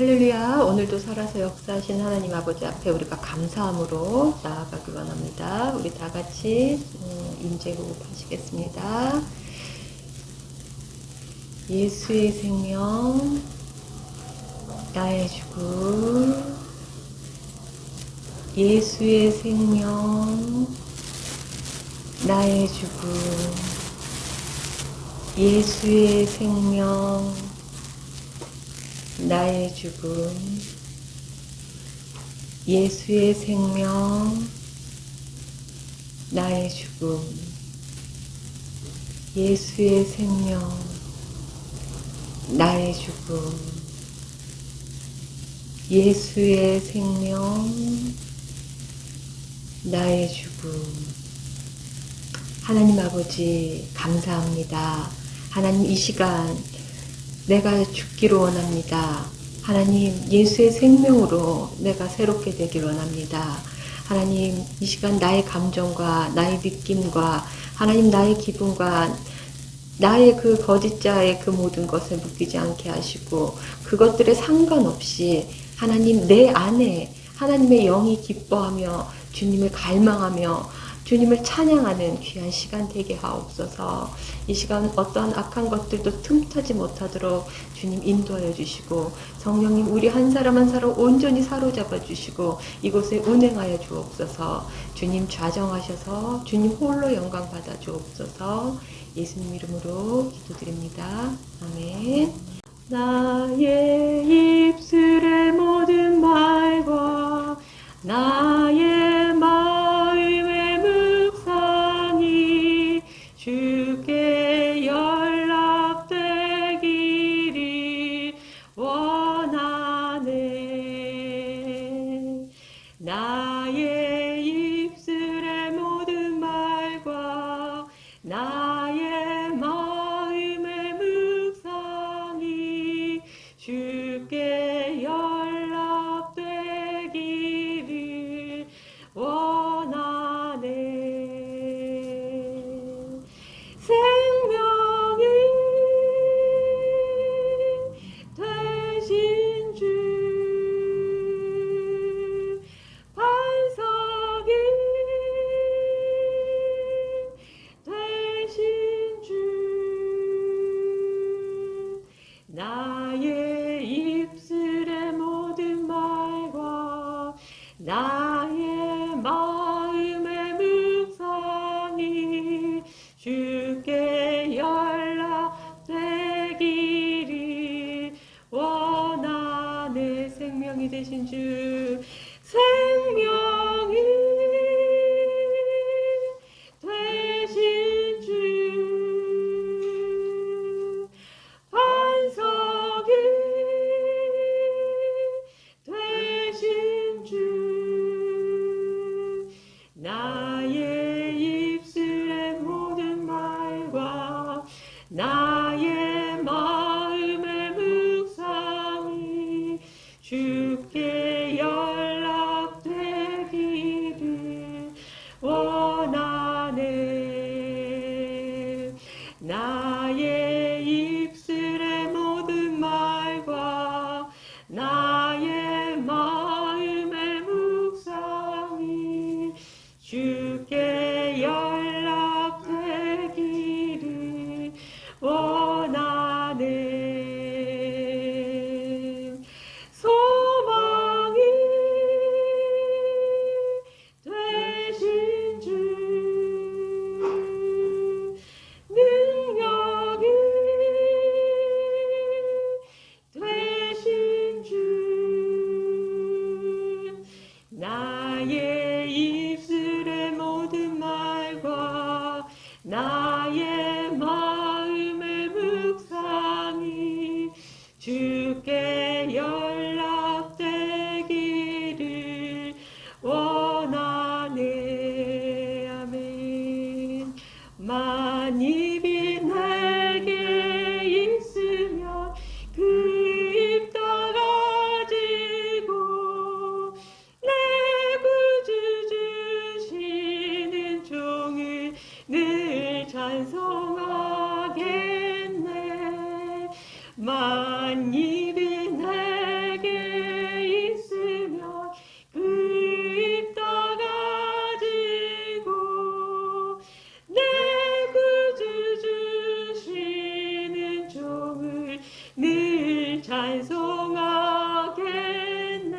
할렐루야. 오늘도 살아서 역사하신 하나님 아버지 앞에 우리가 감사함으로 나아가기 원합니다. 우리 다 같이 임재호흡 하시겠습니다. 예수의 생명, 나의 죽음. 예수의 생명, 나의 죽음. 예수의 생명, 나의 죽음. 예수의 생명, 나의 죽음. 예수의 생명, 나의 죽음. 예수의 생명, 나의 죽음. 하나님 아버지 감사합니다. 하나님 이 시간 내가 죽기를 원합니다. 하나님 예수의 생명으로 내가 새롭게 되길 원합니다. 하나님 이 시간 나의 감정과 나의 느낌과 하나님 나의 기분과 나의 그 거짓자의 그 모든 것을 묶이지 않게 하시고 그것들에 상관없이 하나님 내 안에 하나님의 영이 기뻐하며 주님을 갈망하며 주님을 찬양하는 귀한 시간 되게 하옵소서. 이 시간 어떠한 악한 것들도 틈타지 못하도록 주님 인도하여 주시고 성령님 우리 한 사람 한 사람 온전히 사로잡아 주시고 이곳에 운행하여 주옵소서. 주님 좌정하셔서 주님 홀로 영광 받아 주옵소서. 예수님 이름으로 기도드립니다. 아멘. 나의 입술의 모든 말과 나의 마음의 묵상이 주께 연락되기를 원하네. 나의 입술의 모든 말과 나의 마음의 묵상이 주께 연락되기를 원하네. 생명이 되신 주, 반석이 되신 주, 나의 입술의 모든 말과 나의 마음의 묵상이 주께 연락되기를 원하네. 생명이 되신 주, 생명이 되신 주, 반석이 되신 주, 나의 입술의 모든 말과 나의 마음의 묵상이 주께 연락되기를 원하네. 나의 입술의 모든 말과 나의 마음의 묵상이 주께 연락되기를 원하네. 소망이 되신 주, 능력이 되신 주, 나의 입술의 모든 말과 나의 마음의 묵상이 주께 연락되기를 원하네. 아멘. 만입이 내게 있으면 그 입 다가지고 내 구주 주시는 종을 늘 찬송하겠네. 만입이 내게 찬송하겠네.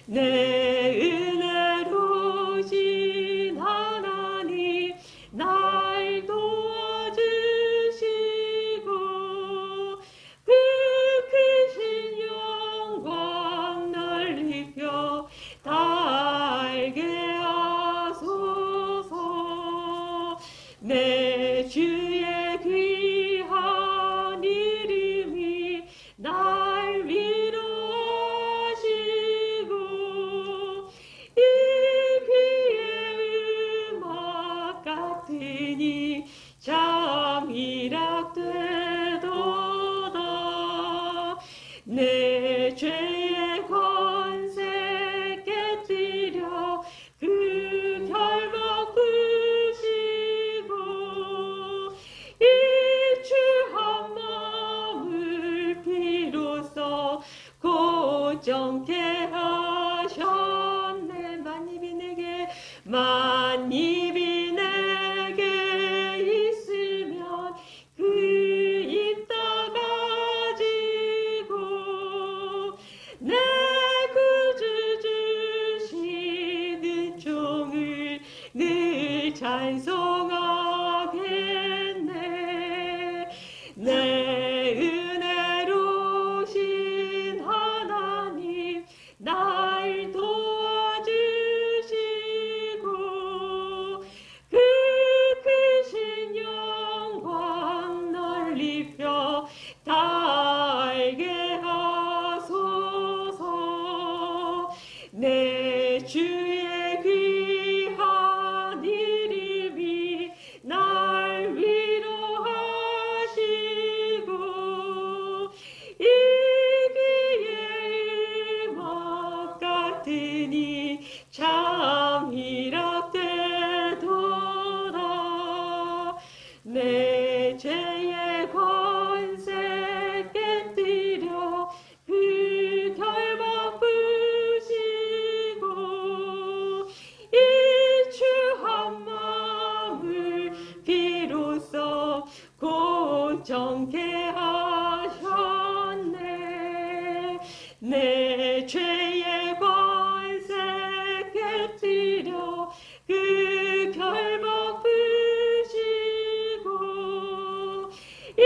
내 은혜로우신 하나님 날 도와주시고 그 크신 영광 넓혀 다 알게 하소서. 내 주의 귀한 이름이 날 위로하시고 이 귀의 음악 같으니 참 희락되도다. 내 죄의 권세 깨뜨려 그 결박 부시고 이 추한 마음을 비로소 고정케 하셨네. 만입이 내게 있으면 그 입 다 가지고 내 구주 주시는 종을 늘 찬송하겠네. 내 은혜로우신 하나님 날 도와주시고 그 크신 영광 넓혀 다 알게 하소서. 내 주의 귀한 이름이 날 위로하시고 이 귀의 음악 같으니 참 희락되도다. 내 죄의 권세 깨뜨려 그 결박 부시고 이 추한 마음을 비로소 고정케 하셨네. 내 죄의 권세 깨뜨려 그 결박 부시고 이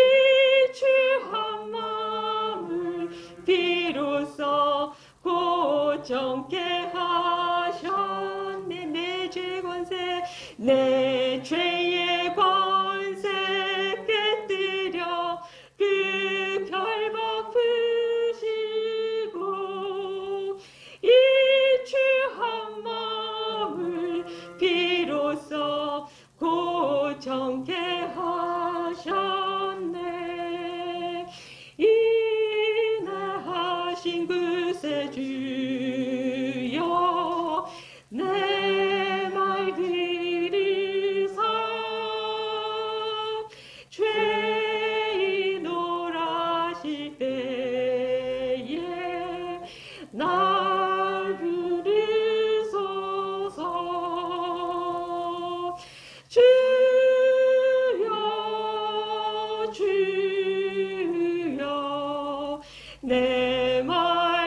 추한 마음을 비로소 고정케 하셨네. 내 죄의 권세, 내 죄의 권세 깨뜨려 그 결박 부시고 이 추한 마음을 비로소 고정케 하셨네. 인하신 그새 주여 내 말 들으사 죄인노라실 때에 날 부르소서. 주여 주여 내 말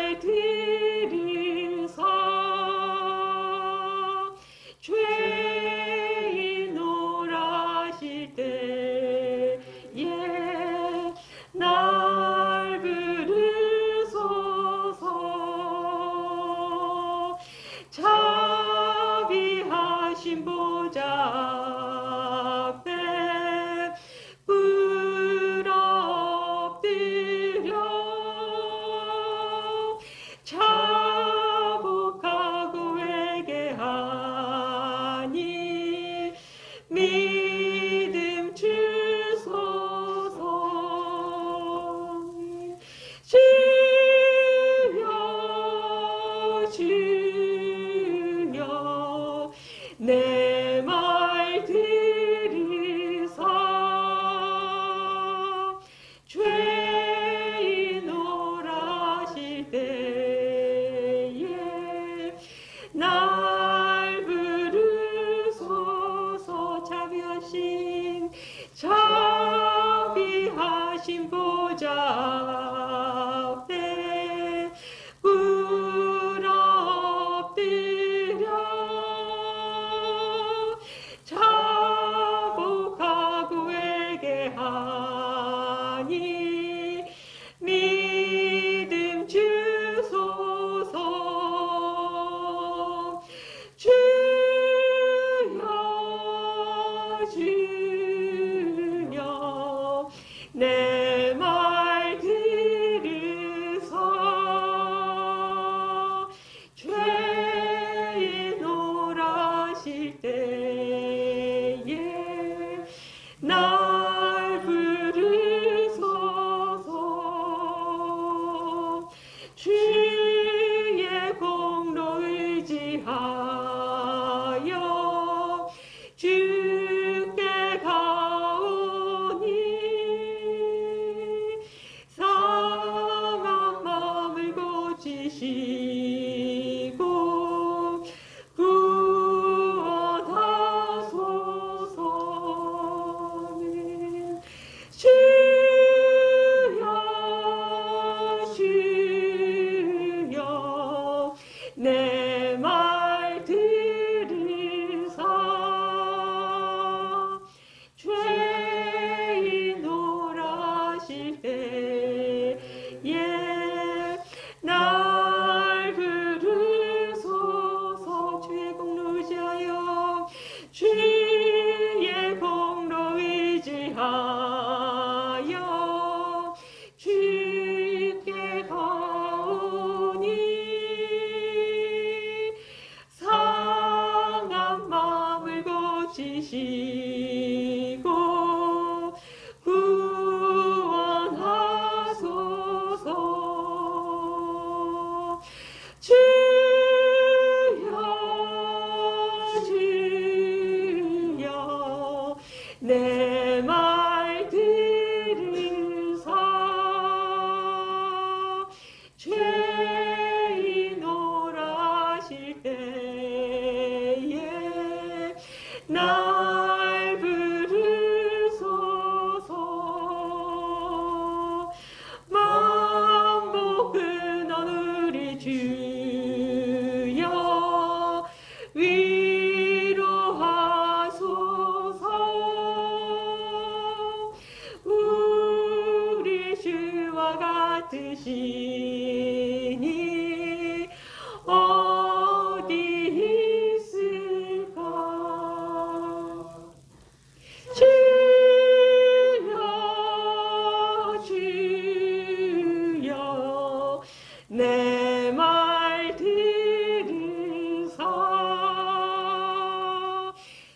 내 말 들으사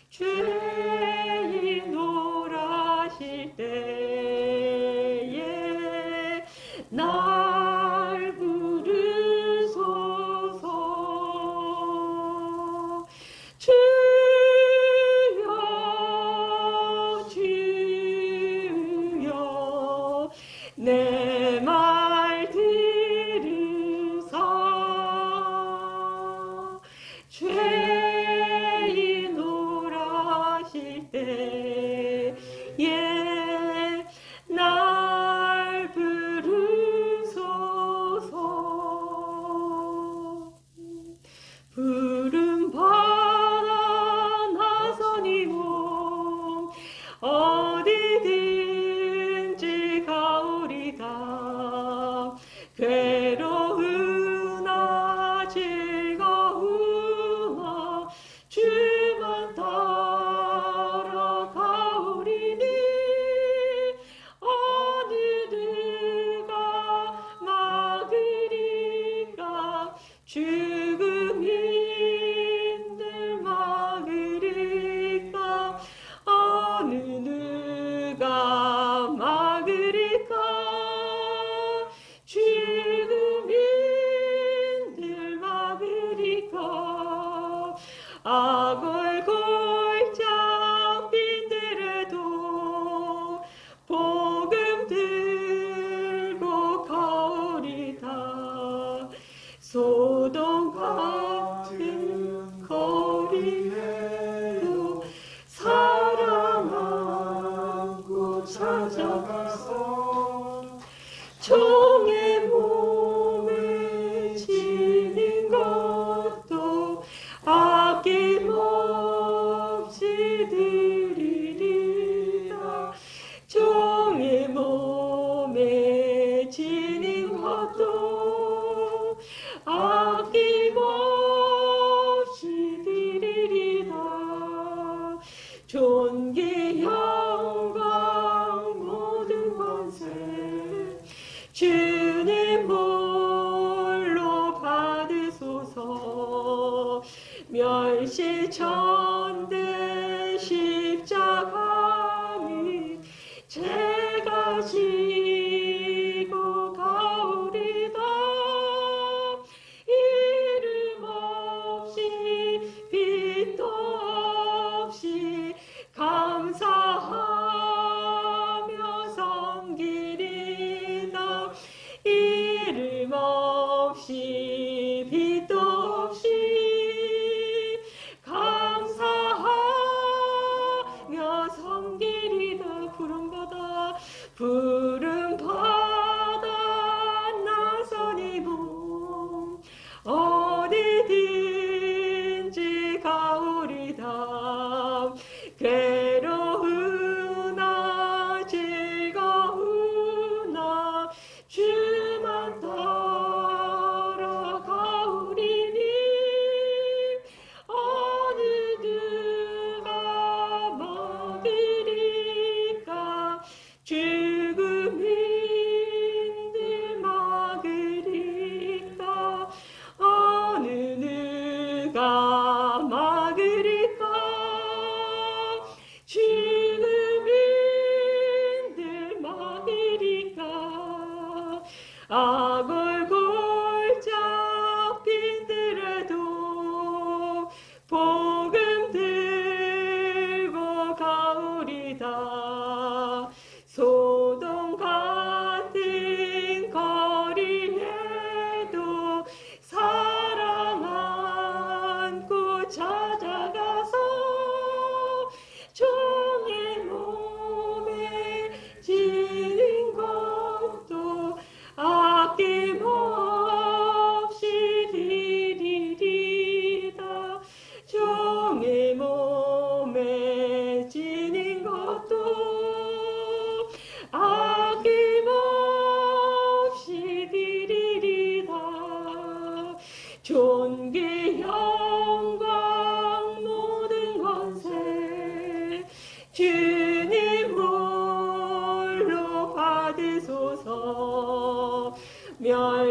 죄인 노라실 때에 날 부르소서. 주여 주여 내 말 들으사 죄인 노라실 때에 날 부르소서. 푸른 바다 나서니 몸 어디든지 가오리다. 괴로우나 즐거우나 주만 따라가오리니 어느 누가 막으리까. 죽음인들 막으리까. 어느 누가 막으리까. 죽음인들 막으리까. 악을 골짝 빈들에도 복음 들고 가오리다. 소돔 같은 거리에도 사랑 안고 찾아가서 종의 몸에 지는 것도 아낌없이 드리리라. 종의 몸에 지는 것도 아낌없이 드리리라. 존귀 영광 모든 권세 주님 홀로 받으소서. 멸시천대 십자가니 제가 지고 가오리다. 이름 없이 빛도 없이 감사하며 섬기리다. 이름 없이 빛도 없이 감사하며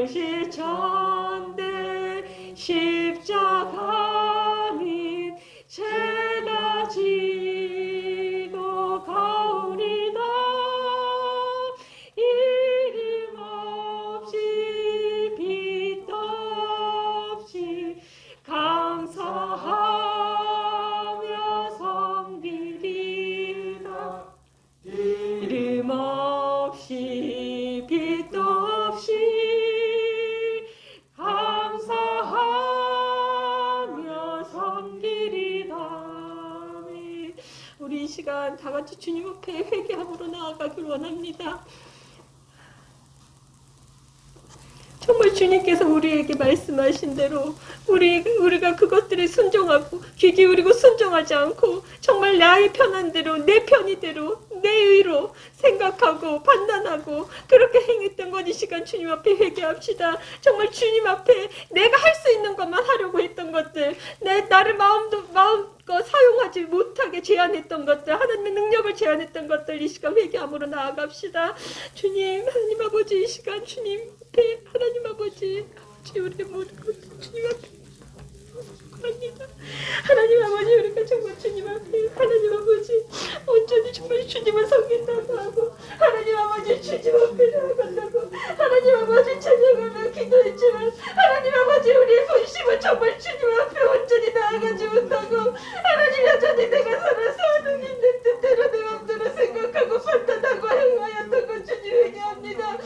그릇이 전대 십자가 및 죄가 지고 가오리다. 이름 없이 빛도 없이 감사하며 섬기리다. 이름 없이 빛도 없이 감사하며 섬기리다. 우리 이 시간 다 같이 주님 앞에 회개함으로 나아가길 원합니다. 정말 주님께서 우리에게 말씀하신 대로 우리가 그것들에 순종하고 귀 기울이고 순종하지 않고 정말 나의 편한 대로 내 편의대로 내 의로 생각하고 판단하고 그렇게 행했던 것, 이 시간 주님 앞에 회개합시다. 정말 주님 앞에 내가 할 수 있는 것만 하려고 했던 것들, 나를 마음껏 사용하지 못하게 제한했던 것들, 하나님의 능력을 제한했던 것들, 이 시간 회개함으로 나아갑시다. 주님, 하나님 아버지, 이 시간 주님 앞에 하나님 아버지 우리의 모든 것들 주님 앞에 합니다. 하나님 아버지, 우리가 정말 주님 앞에 하나님 아버지 온전히 정말 주님을 섬긴다고 하고 하나님 아버지 주님 앞에 나아간다고 하나님 아버지 찬양하며 기도했지만 하나님 아버지 우리의 본심은 정말 주님 앞에 온전히 나아가지 못하고 하나님 여전히 내가 살아서 하는 내 뜻대로 내 마음대로 생각하고 판단하고 행하였던 것 주님 회개합니다.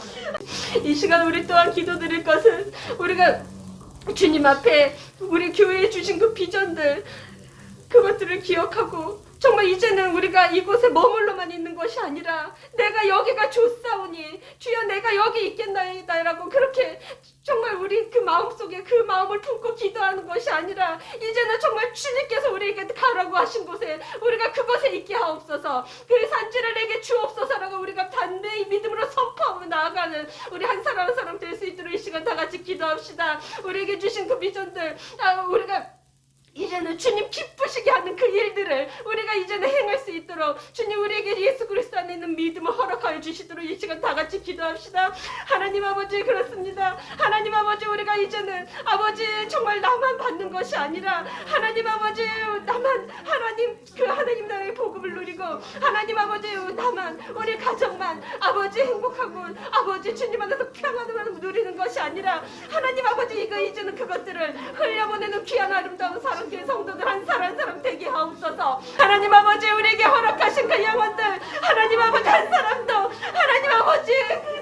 이 시간 우리 또한 기도드릴 것은 우리가 주님 앞에 우리 교회에 주신 그 비전들, 그것들을 기억하고 정말 이제는 우리가 이곳에 머물러만 있는 것이 아니라 내가 여기가 좋사오니 주여 내가 여기 있겠나이다라고 그렇게 정말 우리 그 마음속에 그 마음을 품고 기도하는 것이 아니라 이제는 정말 주님께서 우리에게 가라고 하신 곳에 우리가 그곳에 있게 하옵소서. 그 산지를 내게 주옵소서라고 우리가 단대히 믿음으로 선포하며 나아가는 우리 한 사람 한 사람 될 수 있도록 이 시간 다 같이 기도합시다. 우리에게 주신 그 비전들, 우리가 이제는 주님 기쁘시게 하는 그 일들을 우리가 이제는 행할 수 있도록 주님 우리에게 예수 그리스도 안에 있는 믿음을 허락하여 주시도록 이 시간 다 같이 기도합시다. 하나님 아버지, 그렇습니다. 하나님 아버지, 우리가 이제는 아버지 정말 나만 받는 것이 아니라 하나님 아버지 나만 하나님 나라의 복음을 누리고 하나님 아버지 나만 우리 가정만 아버지 행복하고 아버지 주님 안에서 평안을 누리는 것이 아니라 하나님 아버지 이제는 그것들을 흘려보내는 귀한 아름다운 사랑 교회 성도들 한 사람 한 사람 되게 하옵소서. 하나님 아버지 우리에게 허락하신 그 영혼들 하나님 아버지 한 사람도 하나님 아버지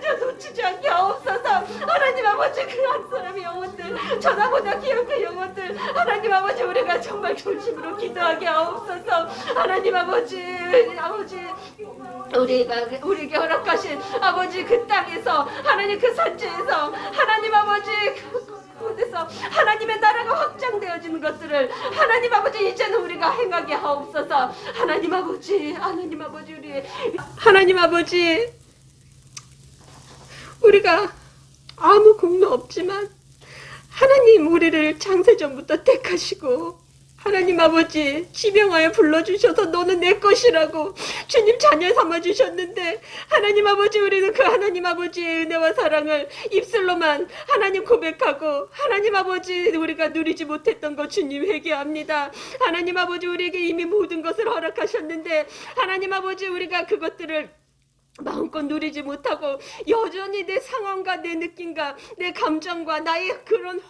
그저 놓치지 않게 하옵소서. 하나님 아버지 그 한 사람의 영혼들 전화보다 귀한 그 영혼들 하나님 아버지 우리가 정말 중심으로 기도하게 하옵소서. 하나님 아버지 우리에게 허락하신 아버지 그 땅에서 하나님 그 산지에서 하나님 아버지 그곳에서 하나님의 나라가 확장되어지는 것들을 하나님 아버지 이제는 우리가 행하게 하옵소서. 하나님 아버지 우리 하나님 아버지 우리가 아무 공로 없지만 하나님 우리를 창세전부터 택하시고 하나님 아버지 지명하여 불러주셔서 너는 내 것이라고 주님 자녀 삼아주셨는데 하나님 아버지 우리는 그 하나님 아버지의 은혜와 사랑을 입술로만 하나님 고백하고 하나님 아버지 우리가 누리지 못했던 것 주님 회개합니다. 하나님 아버지 우리에게 이미 모든 것을 허락하셨는데 하나님 아버지 우리가 그것들을 마음껏 누리지 못하고 여전히 내 상황과 내 느낌과 내 감정과 나의 그런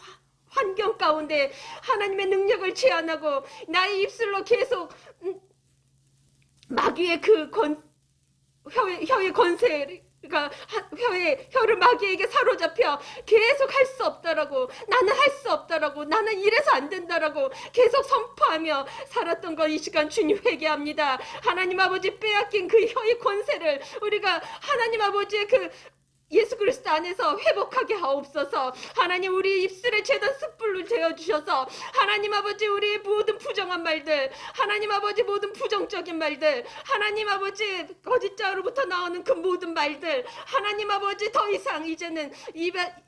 환경 가운데 하나님의 능력을 제한하고 나의 입술로 계속 마귀의 그 혀의 권세가 혀를 마귀에게 사로잡혀 계속 할 수 없다라고 나는 할 수 없다라고 나는 이래서 안 된다라고 계속 선포하며 살았던 거 이 시간 주님 회개합니다. 하나님 아버지 빼앗긴 그 혀의 권세를 우리가 하나님 아버지의 그 예수 그리스도 안에서 회복하게 하옵소서. 하나님 우리 입술에 제단 숯불을 재어주셔서 하나님 아버지 우리의 모든 부정한 말들 하나님 아버지 모든 부정적인 말들 하나님 아버지 거짓자로부터 나오는 그 모든 말들 하나님 아버지 더 이상 이제는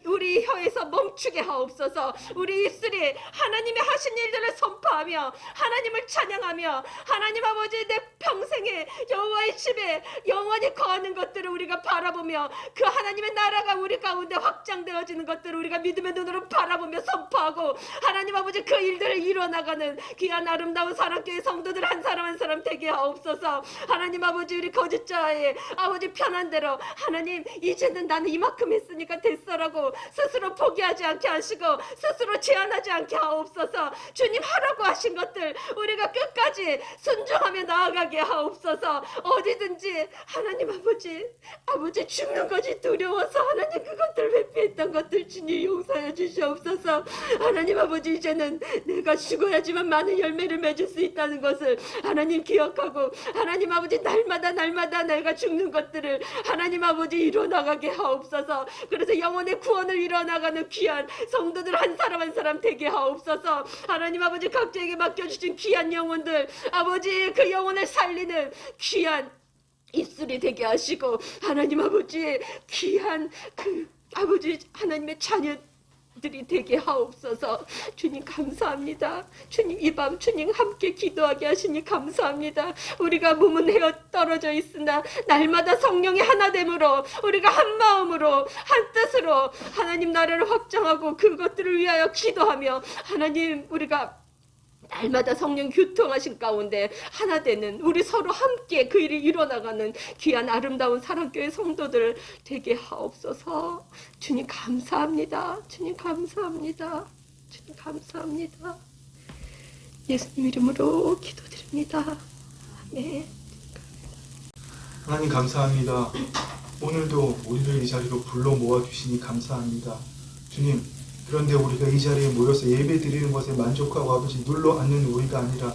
우리 혀에서 멈추게 하옵소서. 우리 입술이 하나님의 하신 일들을 선포하며 하나님을 찬양하며 하나님 아버지 내 평생에 여호와의 집에 영원히 거하는 것들을 우리가 바라보며 그 하나님 하나님의 나라가 우리 가운데 확장되어지는 것들을 우리가 믿음의 눈으로 바라보며 선포하고 하나님 아버지 그 일들을 이뤄나가는 귀한 아름다운 사랑교회 성도들 한 사람 한 사람 되게 하옵소서. 하나님 아버지 우리 거짓자의 아버지 편한 대로 하나님 이제는 나는 이만큼 했으니까 됐어라고 스스로 포기하지 않게 하시고 스스로 제한하지 않게 하옵소서. 주님 하라고 하신 것들 우리가 끝까지 순종하며 나아가게 하옵소서. 어디든지 하나님 아버지 죽는 것이 두려워서 하나님 그것들 회피했던 것들 주님 용서해 주시옵소서. 하나님 아버지 이제는 내가 죽어야지만 많은 열매를 맺을 수 있다는 것을 하나님 기억하고 하나님 아버지 날마다 내가 죽는 것들을 하나님 아버지 이뤄나가게 하옵소서. 그래서 영혼의 구원을 이뤄나가는 귀한 성도들 한 사람 한 사람 되게 하옵소서. 하나님 아버지 각자에게 맡겨주신 귀한 영혼들 아버지 그 영혼을 살리는 귀한 입술이 되게 하시고 하나님 아버지 귀한 그 아버지 하나님의 자녀들이 되게 하옵소서. 주님 감사합니다. 주님 이 밤 주님 함께 기도하게 하시니 감사합니다. 우리가 몸은 헤어 떨어져 있으나 날마다 성령의 하나됨으로 우리가 한 마음으로 한 뜻으로 하나님 나라를 확장하고 그것들을 위하여 기도하며 하나님 우리가 날마다 성령 교통하신 가운데 하나 되는 우리 서로 함께 그 일이 일어나가는 귀한 아름다운 사랑교회 성도들 되게 하옵소서. 주님 감사합니다. 주님 감사합니다. 주님 감사합니다. 예수님 이름으로 기도드립니다. 아멘. 하나님 감사합니다. 오늘도 우리를 이 자리로 불러 모아주시니 감사합니다. 주님, 그런데 우리가 이 자리에 모여서 예배 드리는 것에 만족하고 아버지 눌러 앉는 우리가 아니라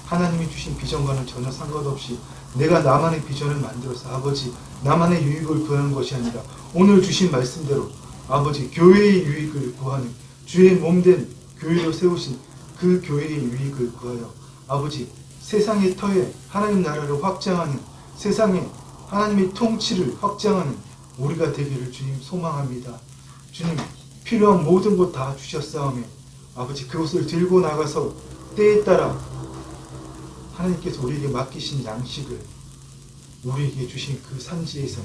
하나님이 주신 비전과는 전혀 상관없이 내가 나만의 비전을 만들어서 아버지 나만의 유익을 구하는 것이 아니라 오늘 주신 말씀대로 아버지 교회의 유익을 구하는 주의 몸된 교회로 세우신 그 교회의 유익을 구하여 아버지 세상의 터에 하나님 나라를 확장하는 세상에 하나님의 통치를 확장하는 우리가 되기를 주님 소망합니다. 주님 필요한 모든 것 다 주셨사오며 아버지 그것을 들고 나가서 때에 따라 하나님께서 우리에게 맡기신 양식을 우리에게 주신 그 산지에서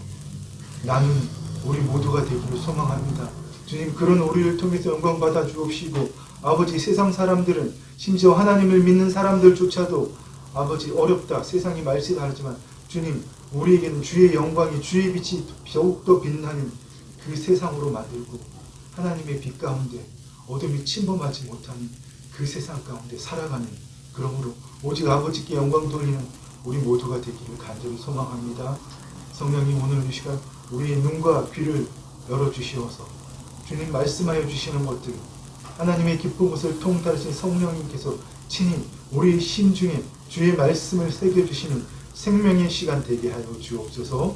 나누는 우리 모두가 되기를 소망합니다. 주님 그런 우리를 통해서 영광 받아 주옵시고 아버지 세상 사람들은 심지어 하나님을 믿는 사람들조차도 아버지 어렵다 세상이 말세다 하지만 주님 우리에게는 주의 영광이 주의 빛이 더욱더 빛나는 그 세상으로 만들고 하나님의 빛 가운데 어둠이 침범하지 못하는 그 세상 가운데 살아가는 그러므로 오직 아버지께 영광 돌리는 우리 모두가 되기를 간절히 소망합니다. 성령님 오늘 이 시간 우리의 눈과 귀를 열어주시어서 주님 말씀하여 주시는 것들 하나님의 기쁜 것을 통달하신 성령님께서 친히 우리의 심중에 주의 말씀을 새겨주시는 생명의 시간 되게 하여 주옵소서.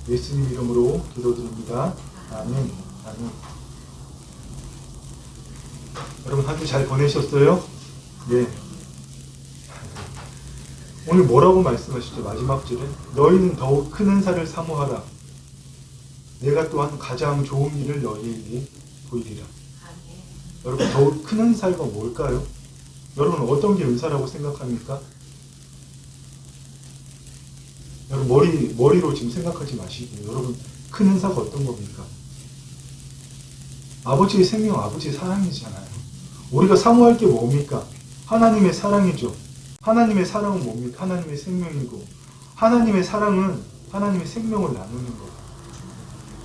예수님 이름으로 기도드립니다. 아멘. 아멘. 여러분 한 주 잘 보내셨어요? 네. 오늘 뭐라고 말씀하시죠? 마지막 줄에 너희는 더욱 큰 은사를 사모하라. 내가 또한 가장 좋은 일을 너희에게 보이리라. 여러분 더욱 큰 은사가 뭘까요? 여러분 어떤 게 은사라고 생각합니까? 여러분 머리로 지금 생각하지 마시고 여러분 큰 은사가 어떤 겁니까? 아버지의 생명, 아버지의 사랑이잖아요. 우리가 사모할 게 뭡니까? 하나님의 사랑이죠. 하나님의 사랑은 뭡니까? 하나님의 생명이고 하나님의 사랑은 하나님의 생명을 나누는 거예요.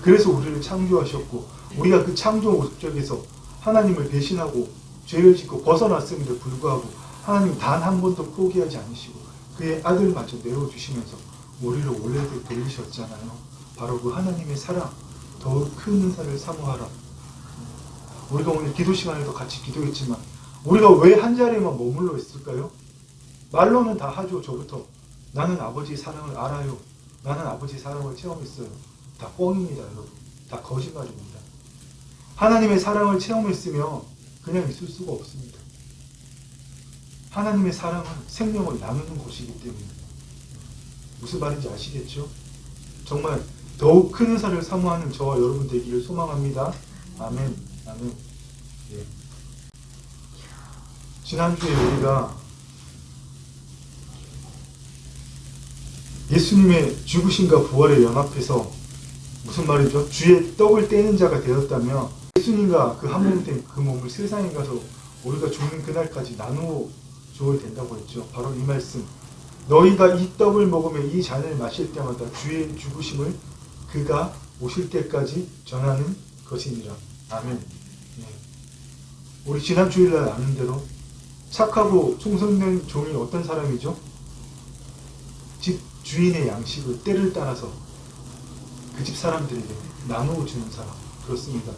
그래서 우리를 창조하셨고 우리가 그 창조 목적에서 하나님을 배신하고 죄를 짓고 벗어났음에도 불구하고 하나님 단 한 번도 포기하지 않으시고 그의 아들마저 내어주시면서 우리를 원래대로 돌리셨잖아요. 바로 그 하나님의 사랑, 더욱 큰 은사를 사모하라. 우리가 오늘 기도 시간에도 같이 기도했지만 우리가 왜 한 자리에만 머물러 있을까요? 말로는 다 하죠. 저부터 나는 아버지의 사랑을 알아요. 나는 아버지의 사랑을 체험했어요. 다 뻥입니다. 여러분. 다 거짓말입니다. 하나님의 사랑을 체험했으면 그냥 있을 수가 없습니다. 하나님의 사랑은 생명을 나누는 것이기 때문에 무슨 말인지 아시겠죠? 정말 더욱 큰 은사를 사모하는 저와 여러분 되기를 소망합니다. 아멘. 아멘. 예. 지난주에 우리가 예수님의 죽으심과 부활에 연합해서 무슨 말이죠? 주의 떡을 떼는 자가 되었다면 예수님과 그 한 몸 된 그 몸을 세상에 가서 우리가 죽는 그날까지 나누어 주어야 된다고 했죠. 바로 이 말씀. 너희가 이 떡을 먹으며 이 잔을 마실 때마다 주의 죽으심을 그가 오실 때까지 전하는 것이니라. 아멘. 네. 우리 지난 주일날 아는 대로 착하고 충성된 종이 어떤 사람이죠? 집 주인의 양식을 때를 따라서 그 집 사람들에게 나누어 주는 사람. 그렇습니다.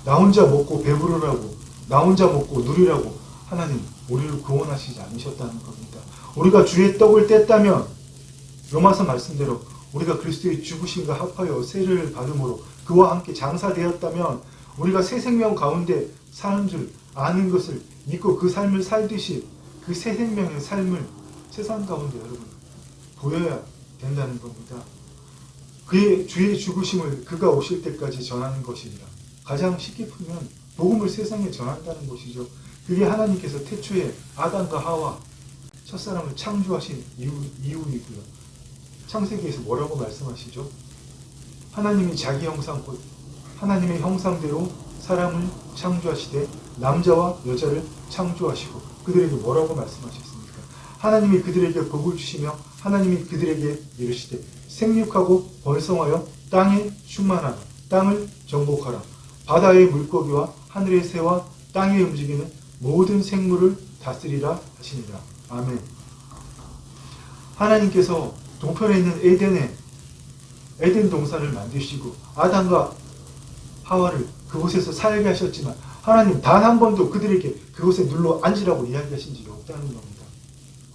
나 혼자 먹고 배부르라고, 나 혼자 먹고 누리라고 하나님 우리를 구원하시지 않으셨다는 겁니다. 우리가 주의 떡을 뗐다면 로마서 말씀대로 우리가 그리스도의 죽으심과 합하여 세례를 받음으로 그와 함께 장사되었다면 우리가 새 생명 가운데 사는 줄 아는 것을 믿고 그 삶을 살듯이 그 새 생명의 삶을 세상 가운데 여러분 보여야 된다는 겁니다. 그의 주의 죽으심을 그가 오실 때까지 전하는 것입니다. 가장 쉽게 풀면 복음을 세상에 전한다는 것이죠. 그게 하나님께서 태초에 아담과 하와 첫사람을 창조하신 이유이고요. 창세기에서 뭐라고 말씀하시죠? 하나님이 자기 형상 곧 하나님의 형상대로 사람을 창조하시되 남자와 여자를 창조하시고 그들에게 뭐라고 말씀하셨습니까? 하나님이 그들에게 복을 주시며 하나님이 그들에게 이르시되 생육하고 번성하여 땅에 충만하라. 땅을 정복하라. 바다의 물고기와 하늘의 새와 땅에 움직이는 모든 생물을 다스리라 하시니라. 아멘. 하나님께서 동편에 있는 에덴 동산을 만드시고 아담과 하와를 그곳에서 살게 하셨지만 하나님 단 한 번도 그들에게 그곳에 눌러 앉으라고 이야기하신 적이 없다는 겁니다.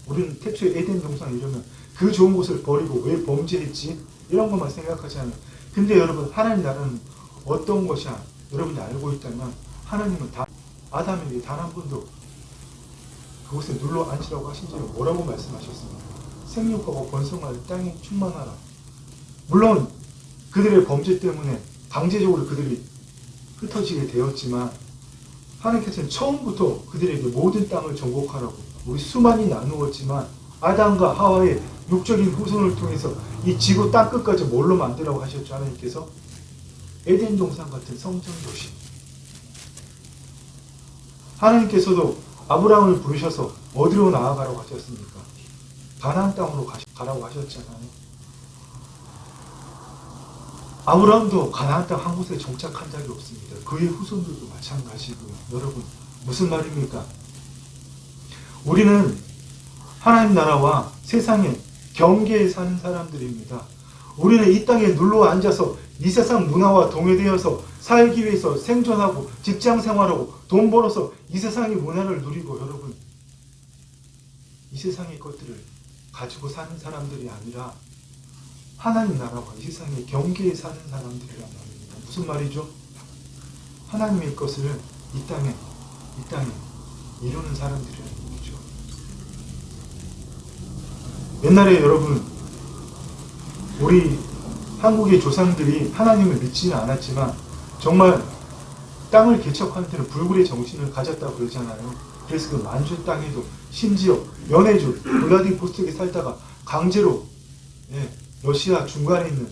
우리는 태초에 에덴 동산을 이러면 그 좋은 곳을 버리고 왜 범죄했지? 이런 것만 생각하잖아요. 근데 여러분 하나님 나라는 어떤 것이 여러분이 알고 있다면 하나님은 아담에게 단 한 번도 그곳에 눌러 앉으라고 하신 적이 뭐라고 말씀하셨습니까? 생육하고 번성하여 땅에 충만하라. 물론 그들의 범죄 때문에 강제적으로 그들이 흩어지게 되었지만 하나님께서는 처음부터 그들에게 모든 땅을 정복하라고 우리 수많이 나누었지만 아담과 하와의 육적인 후손을 통해서 이 지구 땅끝까지 뭘로 만들라고 하셨죠? 하나님께서 에덴 동산 같은 성전 도시. 하나님께서도 아브라함을 부르셔서 어디로 나아가라고 하셨습니까? 가나안 땅으로 가라고 하셨잖아요. 아브라함도 가나안 땅 한 곳에 정착한 적이 없습니다. 그의 후손들도 마찬가지고요. 여러분 무슨 말입니까? 우리는 하나님 나라와 세상의 경계에 사는 사람들입니다. 우리는 이 땅에 눌러 앉아서 이 세상 문화와 동요되어서 살기 위해서 생존하고 직장 생활하고 돈 벌어서 이 세상의 문화를 누리고 여러분 이 세상의 것들을 가지고 사는 사람들이 아니라 하나님 나라와 이 세상의 경계에 사는 사람들이란 말입니다. 무슨 말이죠? 하나님의 것을 이 땅에 이루는 사람들이라는 얘기죠. 옛날에 여러분 우리 한국의 조상들이 하나님을 믿지는 않았지만 정말 땅을 개척하는 데는 불굴의 정신을 가졌다고 그러잖아요. 그래서 그 만주 땅에도 심지어 연해주 블라디보스톡에 살다가 강제로 러시아 중간에 있는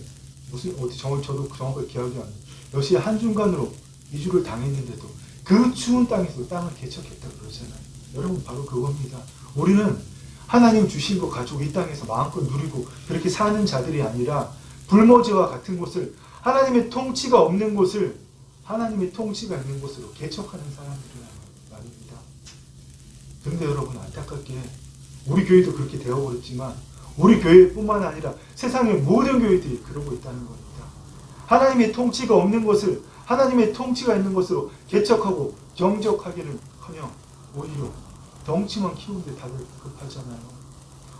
저도 정확하게 기억이 안 나요. 러시아 한중간으로 이주를 당했는데도 그 추운 땅에서 땅을 개척했다고 그러잖아요. 여러분 바로 그겁니다. 우리는 하나님 주신 거 가지고 이 땅에서 마음껏 누리고 그렇게 사는 자들이 아니라 불모지와 같은 곳을 하나님의 통치가 없는 곳을 하나님의 통치가 있는 곳으로 개척하는 사람들이라는 말입니다. 그런데 여러분 안타깝게 우리 교회도 그렇게 되어버렸지만 우리 교회뿐만 아니라 세상의 모든 교회들이 그러고 있다는 겁니다. 하나님의 통치가 없는 것을 하나님의 통치가 있는 것으로 개척하고 정적하기는커녕 오히려 덩치만 키우는데 다들 급하잖아요.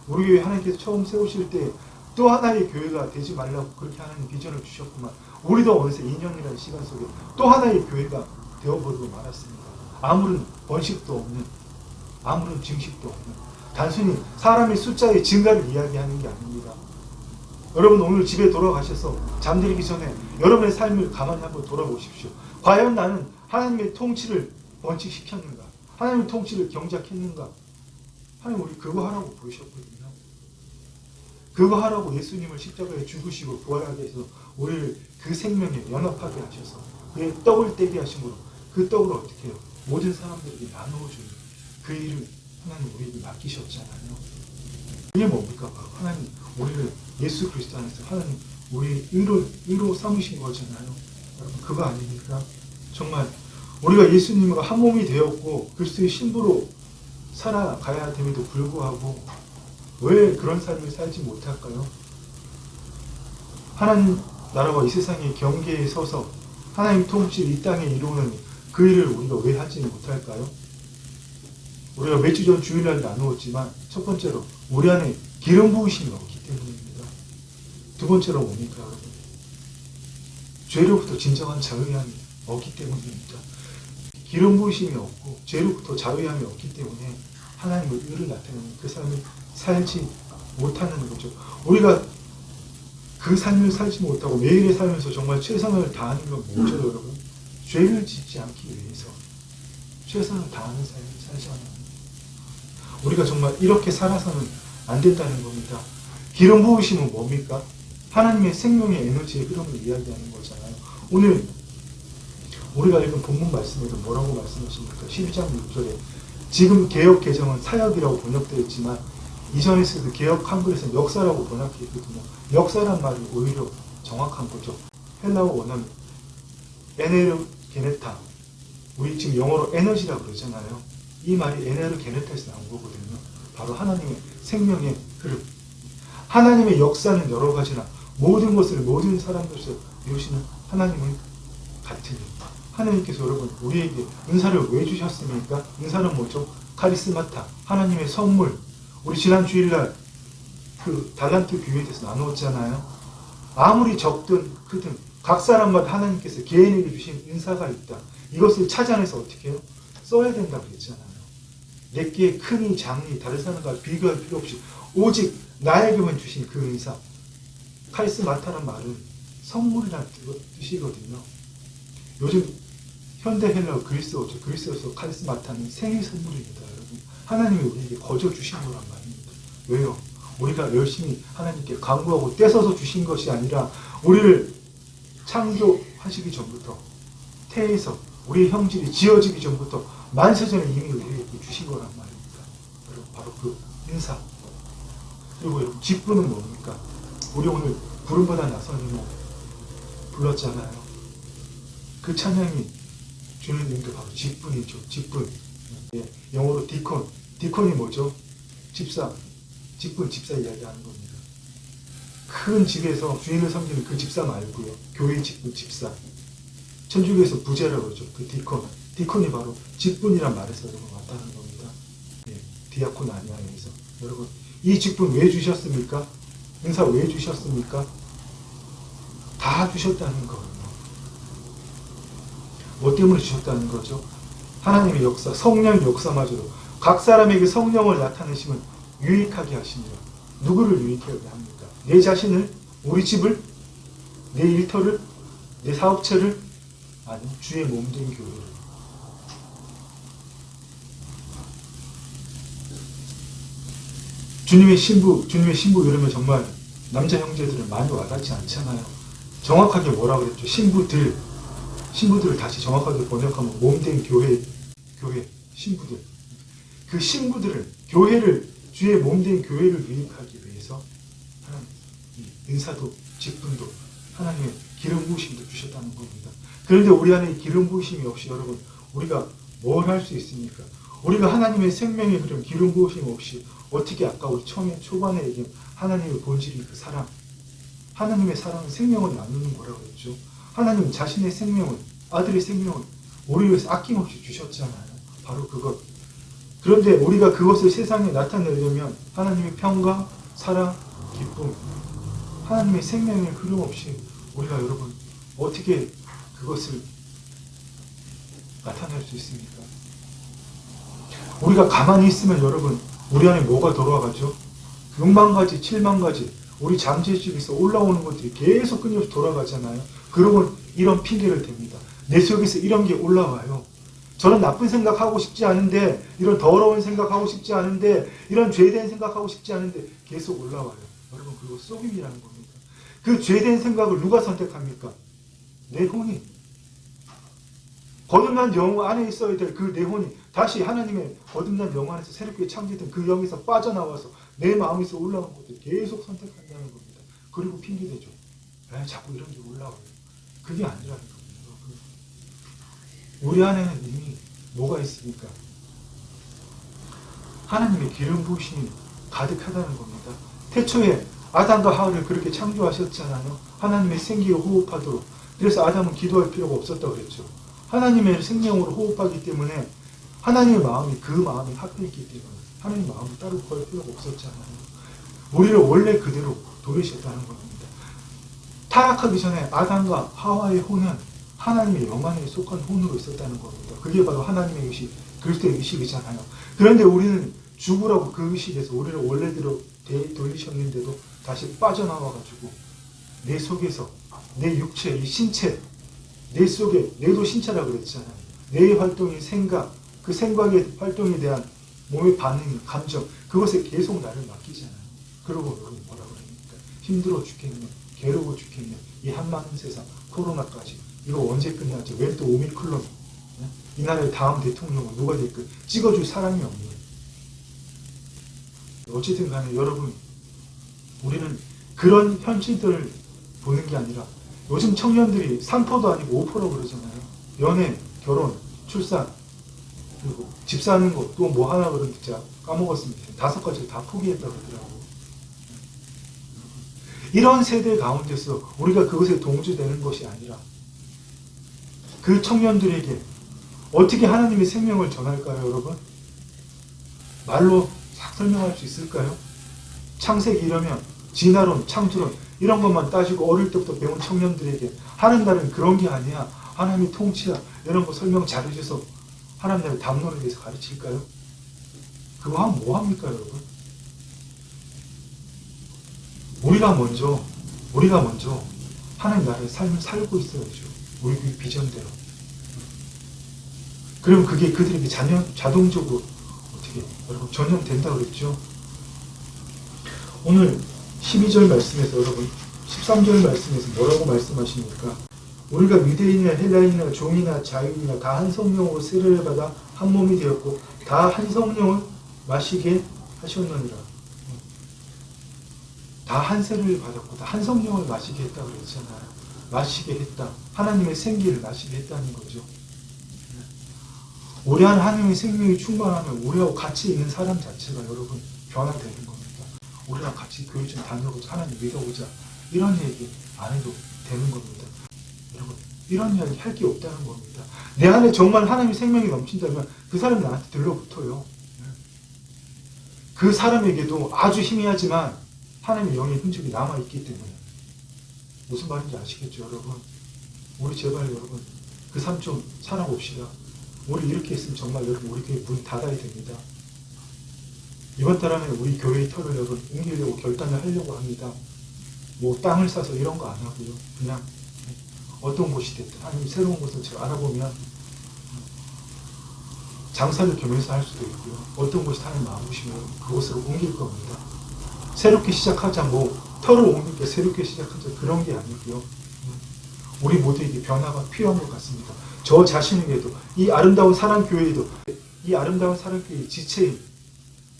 우리 교회 하나님께서 처음 세우실 때 또 하나의 교회가 되지 말라고 그렇게 하나님 비전을 주셨구만. 우리도 어느새 2년이라는 시간 속에 또 하나의 교회가 되어버리고 말았습니다. 아무런 번식도 없는 아무런 증식도 없는 단순히 사람의 숫자의 증가를 이야기하는 게 아닙니다. 여러분 오늘 집에 돌아가셔서 잠들기 전에 여러분의 삶을 가만히 한번 돌아보십시오. 과연 나는 하나님의 통치를 번식시켰는가? 하나님의 통치를 경작했는가? 하나님 우리 그거 하라고 부르셨거든요. 그거 하라고 예수님을 십자가에 죽으시고 부활하게 해서 우리를 그 생명에 연합하게 하셔서 그의 떡을 떼게 하심으로 그 떡을 어떻게 해요? 모든 사람들에게 나누어주는 그 일을 하나님 우리에게 맡기셨잖아요. 그게 뭡니까? 바로 하나님 우리를 예수 그리스도 안에서 하나님 우리 의로 삼으신 거잖아요. 여러분 그거 아닙니까? 정말 우리가 예수님과 한 몸이 되었고 그리스도의 신부로 살아가야 됨에도 불구하고 왜 그런 삶을 살지 못할까요? 하나님 나라와 이 세상의 경계에 서서 하나님 통치를 이 땅에 이루는 그 일을 우리가 왜 하지 못할까요? 우리가 몇 주 전 주일날 나누었지만 첫 번째로 우리 안에 기름 부으심이 없기 때문입니다. 두 번째로 뭡니까 여러분? 죄로부터 진정한 자유함이 없기 때문입니다. 기름 부으심이 없고 죄로부터 자유함이 없기 때문에 하나님의 의를 나타내는 그 삶을 살지 못하는 거죠. 우리가 그 삶을 살지 못하고 매일의 삶에서 정말 최선을 다하는 건 뭐죠 여러분? 죄를 짓지 않기 위해서 최선을 다하는 삶을 살잖아요. 우리가 정말 이렇게 살아서는 안 된다는 겁니다. 기름 부으심은 뭡니까? 하나님의 생명의 에너지의 흐름을 이야기하는 거잖아요. 오늘 우리가 읽은 본문 말씀에도 뭐라고 말씀하십니까? 11장 6절에 지금 개역 개정은 사역이라고 번역되어 있지만 이전에 쓰던 개역 한글에서는 역사라고 번역했거든요. 역사란 말이 오히려 정확한 거죠. 헬라어 원어는 에네르게네타, 우리 지금 영어로 에너지라고 그러잖아요. 이 말이 에네르게네타에서 나온 거거든요. 바로 하나님의 생명의 흐름. 하나님의 역사는 여러 가지나 모든 것을 모든 사람들에서 이루시는 하나님은 같으니 하나님께서 여러분 우리에게 은사를 왜 주셨습니까? 은사는 뭐죠? 카리스마타, 하나님의 선물. 우리 지난 주일날 그 달란트 교회에 대해서 나누었잖아요. 아무리 적든 크든 각 사람마다 하나님께서 개인에게 주신 은사가 있다. 이것을 찾아내서 어떻게 해요? 써야 된다고 그랬잖아요. 내게 크니 작니 다른 사람과 비교할 필요 없이 오직 나에게만 주신 그 은사. 카리스마타란 말은 선물이라는 뜻이거든요. 요즘 현대 헬라어 그리스어죠. 그리스어에서 카리스마타는 생일 선물입니다. 여러분. 하나님이 우리에게 거저 주신 거란 말입니다. 왜요? 우리가 열심히 하나님께 간구하고 떼서서 주신 것이 아니라 우리를 창조하시기 전부터 태에서 우리의 형질이 지어지기 전부터 만세전에 이미 우리에게 주신 거란 말입니다. 여러분 바로 그 인사. 그리고 여러분 직분은 뭡니까? 우리 오늘 부름받아 나서는 불렀잖아요. 그 찬양이 주는 의미도 바로 직분이죠. 직분. 예, 영어로 디콘. 디콘이 뭐죠? 집사. 직분, 집사 이야기하는 겁니다. 큰 집에서 주인을 섬기는 그 집사 말고요. 교회 직분, 집사. 천주교에서 부제라고 그러죠. 그 디콘. 디콘이 바로 직분이란 말에서 여러분 왔다는 겁니다. 예, 디아콘 아니아에서. 여러분, 이 직분 왜 주셨습니까? 은사 왜 주셨습니까? 다 주셨다는 거예요. 뭐 때문에 주셨다는 거죠? 하나님의 역사, 성령 역사마저도 각 사람에게 성령을 나타내시면 유익하게 하시니라. 누구를 유익하게 합니까? 내 자신을, 우리 집을, 내 일터를, 내 사업체를, 아니 주의 몸된 교회를. 주님의 신부 이러면 정말 남자 형제들은 많이 와닿지 않잖아요. 정확하게 뭐라 그랬죠? 신부들을 다시 정확하게 번역하면 몸된 교회, 신부들. 그 신부들을, 교회를, 주의 몸된 교회를 유익하기 위해서 하나님, 인사도, 직분도, 하나님의 기름 부으심도 주셨다는 겁니다. 그런데 우리 안에 기름 부으심이 없이 여러분, 우리가 뭘 할 수 있습니까? 우리가 하나님의 생명의 흐름, 기름 부으심 없이 어떻게 아까 우리 초반에 얘기한 하나님의 본질이 그 사랑, 하나님의 사랑은 생명을 나누는 거라고 했죠. 하나님 자신의 생명을, 아들의 생명을 우리 위해서 아낌없이 주셨잖아요. 바로 그것. 그런데 우리가 그것을 세상에 나타내려면 하나님의 평강, 사랑, 기쁨, 하나님의 생명의 흐름 없이 우리가 여러분 어떻게 그것을 나타낼 수 있습니까? 우리가 가만히 있으면 여러분 우리 안에 뭐가 돌아가죠? 6만 가지, 7만 가지 우리 잠재적에서 올라오는 것들이 계속 끊임없이 돌아가잖아요. 그러면 이런 핑계를 댑니다. 내 속에서 이런 게 올라와요. 저는 나쁜 생각하고 싶지 않은데, 이런 더러운 생각하고 싶지 않은데, 이런 죄된 생각하고 싶지 않은데 계속 올라와요. 여러분, 그거 속임이라는 겁니다. 그 죄된 생각을 누가 선택합니까? 내 혼이. 거듭난 영 안에 있어야 될 그 내 혼이 다시 하나님의 거듭난 영 안에서 새롭게 창조된 그 영에서 빠져나와서 내 마음에서 올라온 것들 계속 선택한다는 겁니다. 그리고 핑계대죠. 자꾸 이런 게 올라와요. 그게 아니라는 겁니다. 우리 안에는 이미 뭐가 있습니까? 하나님의 기름 부으심이 가득하다는 겁니다. 태초에 아담과 하와를 그렇게 창조하셨잖아요. 하나님의 생기를 호흡하도록. 그래서 아담은 기도할 필요가 없었다고 그랬죠. 하나님의 생명으로 호흡하기 때문에 하나님의 마음이 그 마음에 합해있기 때문에 하나님의 마음을 따로 구할 필요가 없었잖아요. 우리를 원래 그대로 도우셨다는 겁니다. 타락하기 전에 아담과 하와의 혼은 하나님의 영안에 속한 혼으로 있었다는 겁니다. 그게 바로 하나님의 의식, 그리스도의 의식이잖아요. 그런데 우리는 죽으라고 그 의식에서 우리를 원래대로 돌리셨는데도 다시 빠져나와가지고 내 속에서 내 육체, 이 신체, 내 속에, 내도 신체라고 그랬잖아요. 뇌의 활동이 생각, 그 생각의 활동에 대한 몸의 반응, 감정, 그것에 계속 나를 맡기잖아요. 그러고 여러분 뭐라고 그럽니까? 힘들어 죽겠네, 괴로워 죽겠네, 이 한많은 세상, 코로나까지. 이거 언제 끝나죠? 왜 또 오미크론? 이 나라의 다음 대통령은 누가 될까? 찍어줄 사람이 없네. 어쨌든 간에 여러분, 우리는 그런 현실들을 보는 게 아니라 요즘 청년들이 3%도 아니고 5% 그러잖아요. 연애, 결혼, 출산, 그리고 집 사는 거, 또 뭐 하나 그러는데 제가 까먹었습니다. 5가지 다 포기했다고 그러더라고요. 이런 세대 가운데서 우리가 그것에 동조되는 것이 아니라 그 청년들에게 어떻게 하나님의 생명을 전할까요, 여러분? 말로 싹 설명할 수 있을까요? 창세기 이러면 진화론, 창조론 이런 것만 따지고 어릴 때부터 배운 청년들에게 하는 날은 그런 게 아니야, 하나님의 통치야, 이런 거 설명 잘해줘서 하나님의 담론에 대해서 가르칠까요? 그거 하면 뭐합니까, 여러분? 우리가 먼저 하나님 나라의 삶을 살고 있어야죠. 우리 그 비전대로. 그러면 그게 그들에게 자동적으로 어떻게 여러분 전염된다고 그랬죠. 오늘 12절 말씀에서 여러분 13절 말씀에서 뭐라고 말씀하십니까? 우리가 유대인이나 헬라인이나 종이나 자유인이나 다 한 성령으로 세례를 받아 한 몸이 되었고 다 한 성령을 마시게 하셨느니라. 다 한 세례를 받았고 다 한 성령을 마시게 했다고 그랬잖아요. 마시게 했다. 하나님의 생기를 마시게 했다는 거죠. 우리 안에 하나님의 생명이 충만하면 우리하고 같이 있는 사람 자체가 여러분 변화되는 겁니다. 우리랑 같이 교회 좀 다녀보자, 하나님 믿어보자, 이런 얘기 안 해도 되는 겁니다. 여러분, 이런 이야기 할 게 없다는 겁니다. 내 안에 정말 하나님의 생명이 넘친다면 그 사람이 나한테 들러붙어요. 그 사람에게도 아주 희미하지만 하나님의 영의 흔적이 남아있기 때문에. 무슨 말인지 아시겠죠, 여러분? 우리 제발 여러분 그 삶 좀 살아봅시다. 우리 이렇게 있으면 정말 여러분 우리 교회 문 닫아야 됩니다. 이번 달 안에 우리 교회의 터를 여러분 옮기려고 결단을 하려고 합니다. 뭐 땅을 사서 이런 거 안 하고요. 그냥 어떤 곳이 됐든 아니면 새로운 곳을 제가 알아보면 장사를 겸해서 할 수도 있고요. 어떤 곳이 하나님 마음이시면 그곳으로 옮길 겁니다. 새롭게 시작하자, 뭐 터를 옮길 때 새롭게 시작하자, 그런 게 아니고요. 우리 모두에게 변화가 필요한 것 같습니다. 저 자신에게도, 이 아름다운 사랑교회에도, 이 아름다운 사랑교회의 지체인,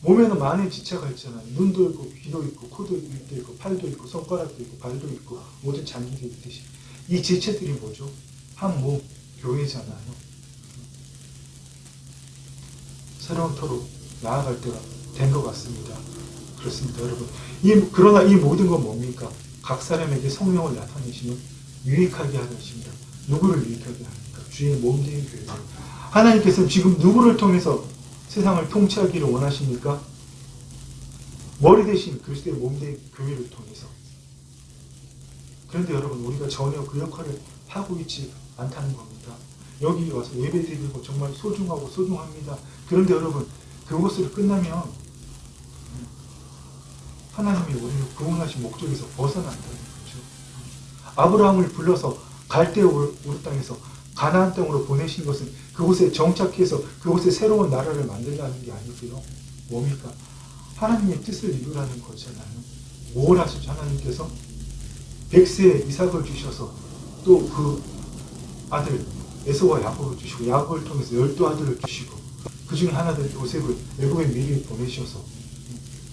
몸에는 많은 지체가 있잖아요. 눈도 있고, 귀도 있고, 코도 있고, 팔도 있고, 손가락도 있고, 발도 있고, 모든 장기가 있듯이. 이 지체들이 뭐죠? 한 몸, 교회잖아요. 새로운 터로 나아갈 때가 된 것 같습니다. 그렇습니다, 여러분. 그러나 이 모든 건 뭡니까? 각 사람에게 성령을 나타내시면 유익하게 하십니다. 누구를 유익하게 합니까? 주의 몸된 교회. 하나님께서는 지금 누구를 통해서 세상을 통치하기를 원하십니까? 머리 대신 그리스도의 몸된 교회를 통해서. 그런데 여러분, 우리가 전혀 그 역할을 하고 있지 않다는 겁니다. 여기 와서 예배드리고 정말 소중하고 소중합니다. 그런데 여러분, 그것으로 끝나면 하나님이 우리를 구원하신 목적에서 벗어난다는 거죠. 아브라함을 불러서 갈대 올 땅에서 가나안 땅으로 보내신 것은 그곳에 정착해서 그곳에 새로운 나라를 만들라는 게 아니고요. 뭡니까? 하나님의 뜻을 이루라는 거잖아요. 뭘 하시죠? 하나님께서 100세에 이삭을 주셔서 또 그 아들 에서와 야곱을 주시고 야곱을 통해서 12아들을 주시고 그 중에 하나된 요셉을 애굽에 미리 보내셔서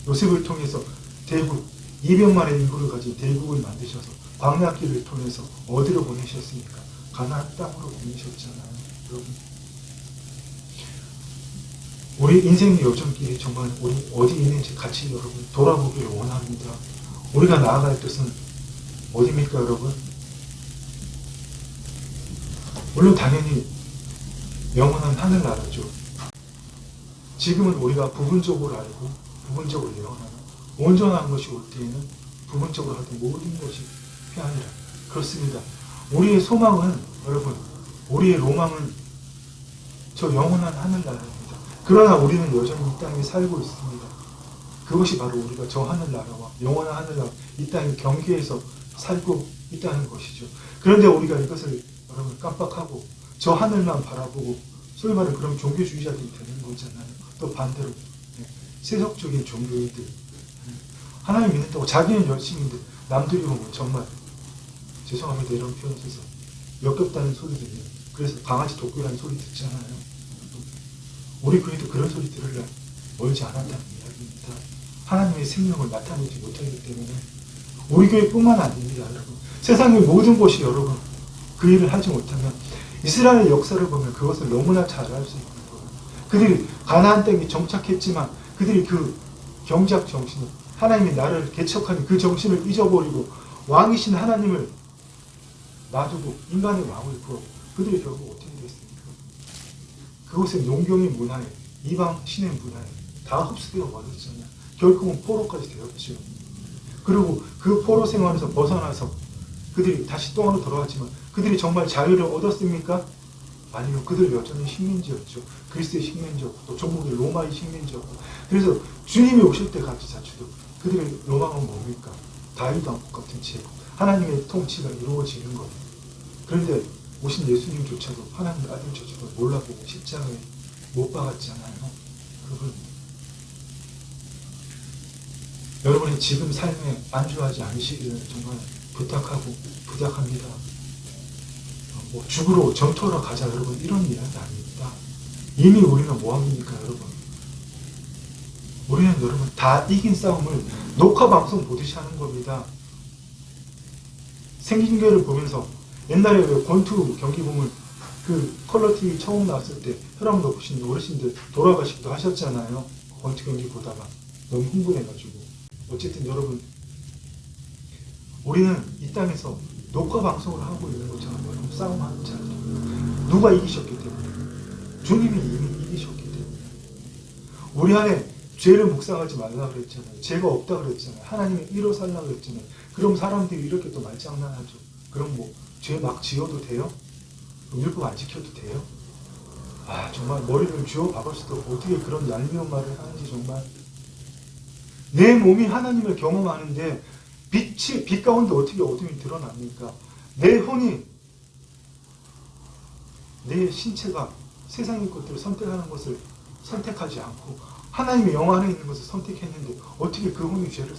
요셉을 통해서 대국 200만의 인구를 가진 대국을 만드셔서 광야길을 통해서 어디로 보내셨습니까? 가나안 땅으로 보내셨잖아요. 여러분, 우리 인생의 여정길에 정말 우리 어디 있는지 같이 여러분 돌아보기를 원합니다. 우리가 나아갈 뜻은 어디입니까, 여러분? 물론 당연히 영원한 하늘나라죠. 지금은 우리가 부분적으로 알고 부분적으로 예언하는 온전한 것이 올 때에는 부분적으로 하던 모든 것이 피하니라. 그렇습니다. 우리의 소망은 여러분, 우리의 로망은 저 영원한 하늘나라입니다. 그러나 우리는 여전히 이 땅에 살고 있습니다. 그것이 바로 우리가 저 하늘나라와 영원한 하늘나라, 이 땅의 경계에서 살고 있다는 것이죠. 그런데 우리가 이것을 여러분 깜빡하고 저 하늘만 바라보고 소위 말해 그럼 종교주의자들이 되는 거잖아요. 또 반대로 세속적인 종교인들, 하나님 믿는다고 자기는 열심인데 남들이 보면 정말 죄송합니다 이런 표현 써서 역겹다는 소리 들려요. 그래서 강아지 도끼라는 소리 듣잖아요. 우리 교회도 그런 소리 들으려 멀지 않았다는 이야기입니다. 하나님의 생명을 나타내지 못하기 때문에 우리 교회뿐만 아닙니다. 여러분, 세상의 모든 곳이 여러분 그 일을 하지 못하면 이스라엘 역사를 보면 그것을 너무나 잘 알 수 있는 거예요. 그들이 가나안 땅에 정착했지만 그들이 그 경작 정신을, 하나님이 나를 개척하는 그 정신을 잊어버리고 왕이신 하나님을 놔두고 인간의 왕을 구하고 그들이 결국 어떻게 됐습니까? 그곳의 농경의 문화에, 이방 신의 문화에 다 흡수되어 버렸잖아요. 결국은 포로까지 되었죠. 그리고 그 포로 생활에서 벗어나서 그들이 다시 땅으로 돌아왔지만 그들이 정말 자유를 얻었습니까? 아니면 그들 여전히 식민지였죠. 그리스의 식민지였고 또 종국의 로마의 식민지였고. 그래서 주님이 오실 때까지 자체도 그들의 로망은 뭡니까? 다윗 왕국 같은 제국, 하나님의 통치가 이루어지는 것. 그런데 오신 예수님조차도 하나님의 아들조차도 몰라보고 십자가에 못 박았잖아요. 그분, 여러분이 지금 삶에 안주하지 않으시기를 정말 부탁합니다. 뭐 죽으러 전투하러 가자 여러분 이런 이야기 아닙니다. 이미 우리는 뭐합니까 여러분? 우리는 여러분 다 이긴 싸움을 녹화 방송 보듯이 하는 겁니다. 생긴교회를 보면서 옛날에 왜 권투 경기 보면 그 컬러 TV 처음 나왔을 때 혈압 높으신 어르신들 돌아가시기도 하셨잖아요. 권투 경기 보다가 너무 흥분해가지고. 어쨌든 여러분, 우리는 이 땅에서 녹화 방송을 하고 있는 것처럼 여러분 싸움하는 자들. 누가 이기셨기 때문에? 주님이 이미 이기셨기 때문에. 우리 안에 죄를 묵상하지 말라 그랬잖아요. 죄가 없다 그랬잖아요. 하나님이 일어 살라 그랬잖아요. 그럼 사람들이 이렇게 또 말장난하죠. 그럼 뭐 죄 막 지어도 돼요? 율법 안 지켜도 돼요? 아 정말 머리를 쥐어 박을 수도 없고 어떻게 그런 얄미운 말을 하는지 정말. 내 몸이 하나님을 경험하는데 빛 가운데 어떻게 어둠이 드러납니까? 내 혼이, 내 신체가 세상의 것들을 선택하는 것을 선택하지 않고 하나님의 영 안에 있는 것을 선택했는데 어떻게 그 혼이 죄를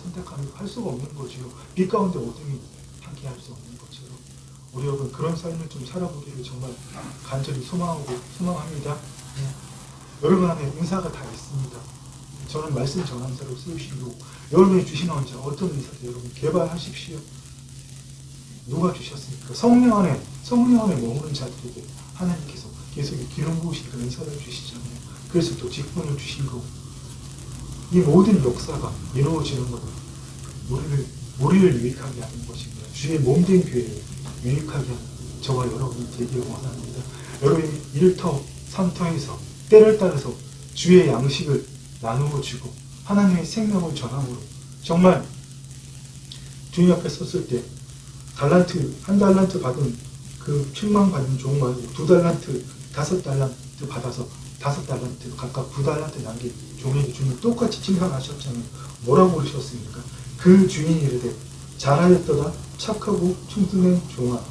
할 수가 없는 거지요. 빛 가운데 어둠이 함께 할 수 없는 것처럼. 우리 여러분 그런 삶을 좀 살아보기를 정말 간절히 소망합니다. 네. 여러분 안에 은사가 다 있습니다. 저는 말씀 전함사로 쓰시고 여러분이 주신 언제 어떤 은사도 여러분 개발하십시오. 누가 주셨습니까? 성령 안에 머무는 자들에게 하나님께서 계속 기름 부으신 그 은사를 주시잖아요. 그래서 또 직분을 주신 거고 이 모든 역사가 이루어지는 것은 우리를 유익하게 하는 것입니다. 주의 몸된 교회를 유익하게 하는 저와 여러분이 되길 원합니다. 여러분이 1터, 3터에서 때를 따라서 주의 양식을 나누어 주고 하나님의 생명을 전함으로 정말 주님 앞에 섰을 때 한 달란트 받은 그 책망받은 종 말고 2달란트, 5달란트 받아서 5달란트 각각 9달란트 남긴 종에게 주님 똑같이 칭찬하셨잖아요. 뭐라고 그러셨습니까? 그 주인이 이르되 잘하였도다 착하고 충성된 종아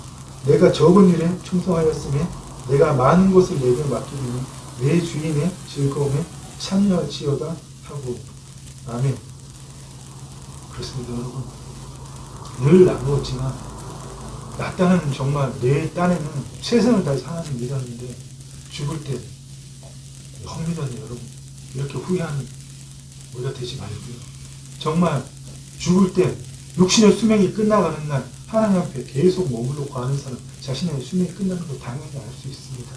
내가 적은 일에 충성하였으며 내가 많은 것을 내게 맡기니 내 주인의 즐거움에 참여할지어다 하고. 아멘. 그렇습니다, 여러분. 늘 나누었지만 나 딴에는 정말 내 딴에는 최선을 다해서 하나님 믿었는데 죽을 때 험믿었네, 여러분. 이렇게 후회하는 우리가 되지 말고요. 정말 죽을 때 육신의 수명이 끝나가는 날 하나님 앞에 계속 머물러 가는 사람 자신의 수명이 끝나는 걸 당연히 알 수 있습니다.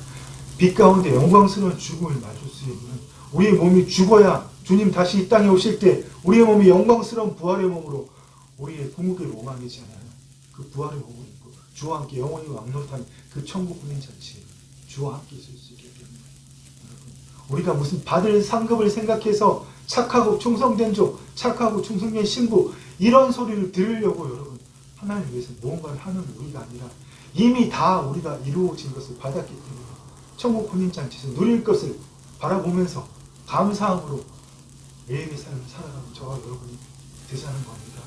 빛 가운데 영광스러운 죽음을 맞을 수 있는 우리의 몸이 죽어야 주님 다시 이 땅에 오실 때 우리의 몸이 영광스러운 부활의 몸으로 우리의 궁극의 로망이잖아요. 그 부활의 몸을 입고 주와 함께 영원히 왕노릇하는 그 천국 군인 잔치 주와 함께 있을 수 있기 때문에 여러분, 우리가 무슨 받을 상급을 생각해서 착하고 충성된 종, 착하고 충성된 신부 이런 소리를 들으려고 여러분 하나님을 위해서 무언가를 하는 우리가 아니라 이미 다 우리가 이루어진 것을 받았기 때문에 천국 군인 잔치에서 누릴 것을 바라보면서 감사함으로 매일의 삶을 살아가는 저와 여러분이 되자는 겁니다.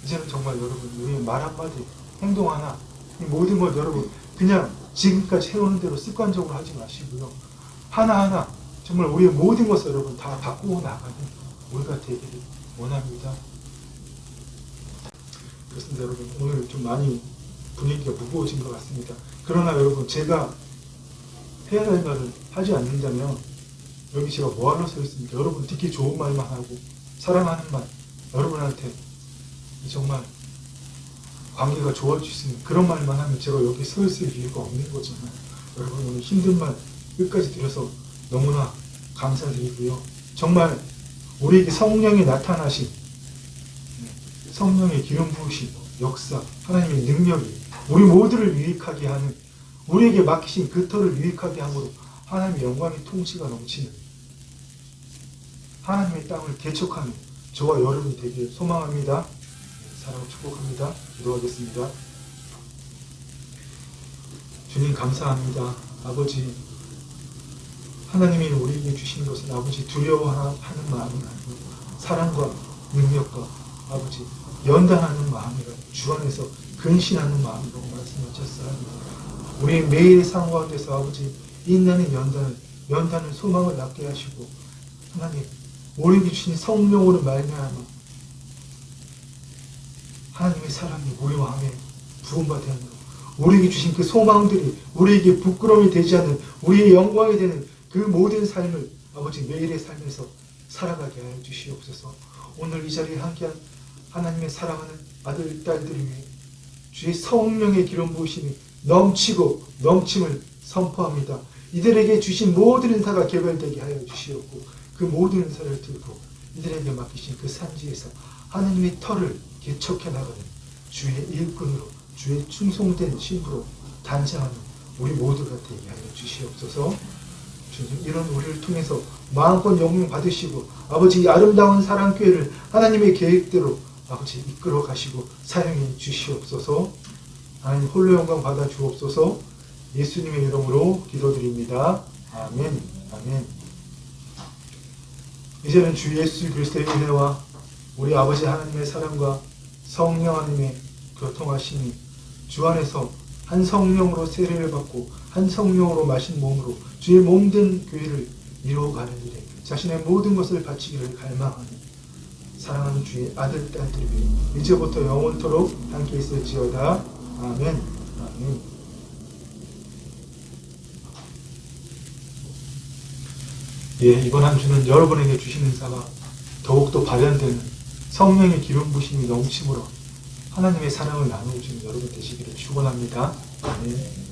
이제는 정말 여러분 우리의 말 한마디 행동 하나 이 모든 걸 여러분 그냥 지금까지 해오는 대로 습관적으로 하지 마시고요. 하나하나 정말 우리의 모든 것을 여러분 다 바꾸어 나가는 우리가 되기를 원합니다. 그렇습니다, 여러분. 오늘 좀 많이 분위기가 무거워진 것 같습니다. 그러나 여러분 제가 해야 할 말을 하지 않는다면 여기 제가 뭐하러 서 있습니까? 여러분 듣기 좋은 말만 하고 사랑하는 말 여러분한테 정말 관계가 좋아질 수 있는 그런 말만 하면 제가 여기 서 있을 이유가 없는 거잖아요. 여러분 오늘 힘든 말 끝까지 들어서 너무나 감사드리고요. 정말 우리에게 성령이 나타나신 성령의 기름 부으신 역사 하나님의 능력이 우리 모두를 유익하게 하는 우리에게 맡기신 그 터를 유익하게 함으로 하나님의 영광의 통치가 넘치는 하나님의 땅을 개척하는 저와 여러분이 되길 소망합니다. 사랑을 축복합니다. 기도하겠습니다. 주님 감사합니다. 아버지 하나님이 우리에게 주신 것은 아버지 두려워하는 마음이 아니고 사랑과 능력과 아버지 연단하는 마음이라 주 안에서 근신하는 마음이라고 말씀하셨사옵니다. 우리 매일의 삶 가운데서 아버지 인내는 연단은 소망을 낳게 하시고 하나님 우리에게 주신 성령으로 말미암아 하나님의 사랑이 우리 마음에 부음받게 하므로 우리에게 주신 그 소망들이 우리에게 부끄러움이 되지 않는 우리의 영광이 되는 그 모든 삶을 아버지 매일의 삶에서 살아가게 하여 주시옵소서. 오늘 이 자리에 함께한 하나님의 사랑하는 아들 딸들을 위해 주의 성령의 기름 부으심이 넘치고 넘침을 선포합니다. 이들에게 주신 모든 은사가 개발되게 하여 주시옵고 그 모든 은사를 들고 이들에게 맡기신 그 산지에서 하나님의 터를 개척해 나가는 주의 일꾼으로 주의 충성된 신부로 단장하는 우리 모두가 되게 하여 주시옵소서. 주님 이런 우리를 통해서 마음껏 영광 받으시고 아버지 이 아름다운 사랑교회를 하나님의 계획대로 아버지 이끌어 가시고 사용해 주시옵소서. 하나님 홀로 영광 받아 주옵소서. 예수님의 이름으로 기도드립니다. 아멘. 아멘. 이제는 주 예수 그리스도의 은혜와 우리 아버지 하나님의 사랑과 성령 하나님의 교통하심이 주 안에서 한 성령으로 세례를 받고 한 성령으로 마신 몸으로 주의 몸된 교회를 이루어가는 일에 자신의 모든 것을 바치기를 갈망하는 사랑하는 주의 아들 딸들이 이제부터 영원토록 함께 있을지어다. 아멘. 아멘. 예, 이번 한 주는 여러분에게 주신 은사가 더욱더 발현되는 성령의 기름 부심이 넘침으로 하나님의 사랑을 나누어주는 여러분 되시기를 축원합니다. 아멘.